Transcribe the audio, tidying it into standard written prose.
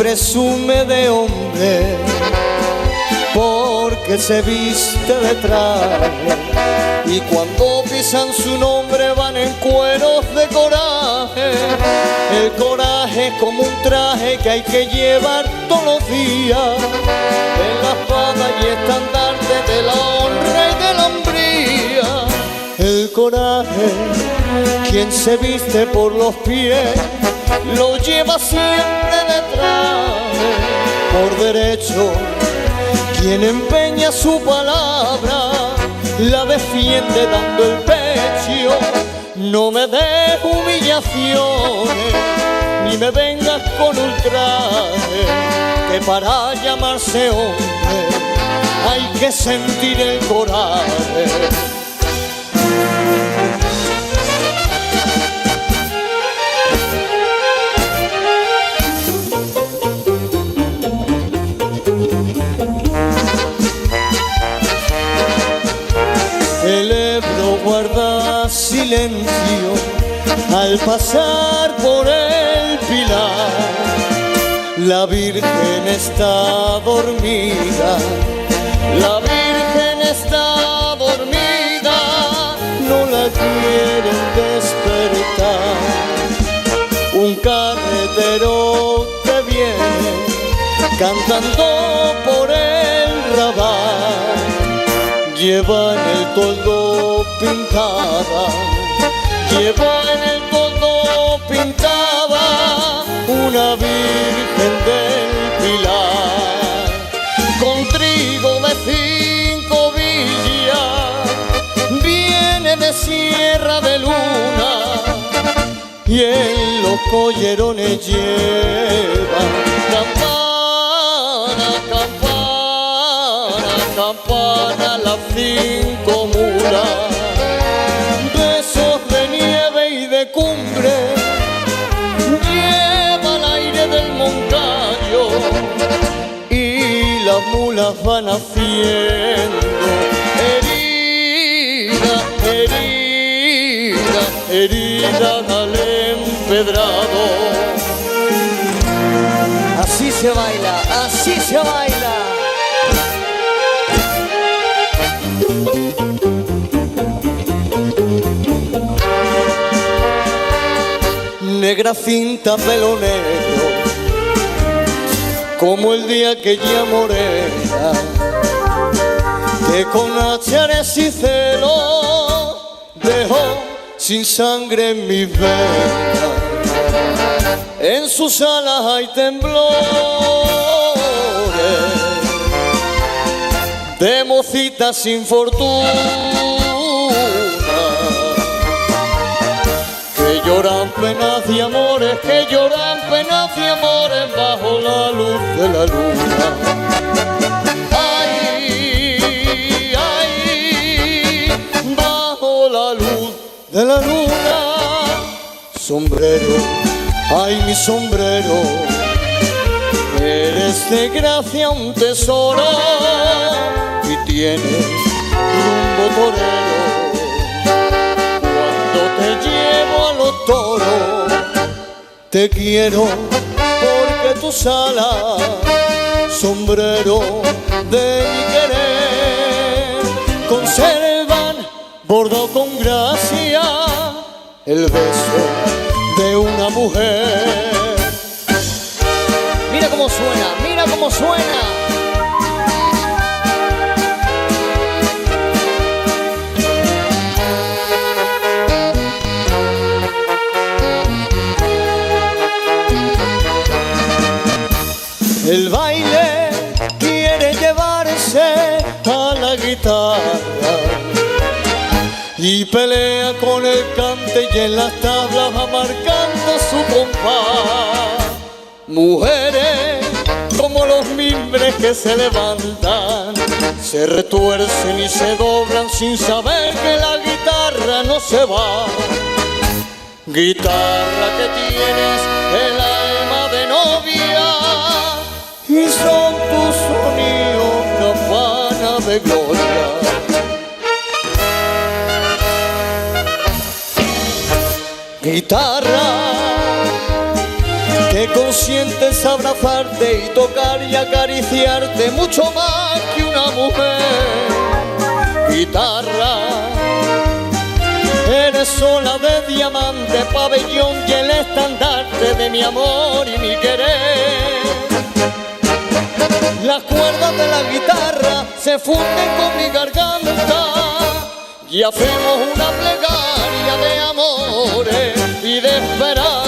presume de hombre porque se viste de traje, y cuando pisan su nombre van en cueros de coraje. El coraje es como un traje que hay que llevar todos los días en la espada y estandarte de la honra y de la hombría. El coraje, quien se viste por los pies, lo lleva siempre detrás. Por derecho, quien empeña su palabra, la defiende dando el pecho. No me des humillaciones, ni me vengas con ultraje, que para llamarse hombre hay que sentir el coraje. El Ebro guarda silencio al pasar por el pilar. La Virgen está dormida, la Virgen está dormida, no la quieren despertar. Un carretero que viene cantando por el Raval, lleva en el toldo pintada, lleva en el toldo pintada una Virgen del Pilar, con trigo de 5 villas, viene de Sierra de Luna, y en los collerones lleva campana, campana, campana, las 5 mulas, besos de nieve y de cumbre, lleva el aire del Moncayo, y las mulas van haciendo herida, herida, herida al empedrado. Así se baila, así se baila. Negra cinta, pelo negro, como el día que ya morena, que con achares y celo dejó sin sangre en mis venas. En sus alas hay temblores de mocitas sin fortuna, que lloran penas y amores, que lloran penas y amores bajo la luz de la luna. Ay, ay, bajo la luz de la luna. Sombrero, ay mi sombrero, eres de gracia un tesoro y tienes rumbo torero. Cuando te llevo a los toros, te quiero porque tus alas, sombrero de mi querer, conservan bordado con gracia el beso de una mujer. Mira cómo suena, mira cómo suena. El baile quiere llevarse a la guitarra y pelea con el cante y en las tablas va marcando su compás. Mujeres como los mimbres que se levantan, se retuercen y se doblan sin saber que la guitarra no se va. Guitarra que tienes el alma de novia y son tus sonidos campana de gloria. Guitarra que consientes abrazarte y tocar y acariciarte mucho más que una mujer. Guitarra, eres sola de diamante, pabellón y el estandarte de mi amor y mi querer. Las cuerdas de la guitarra se funden con mi garganta y hacemos una plegaria de amores y de esperanza.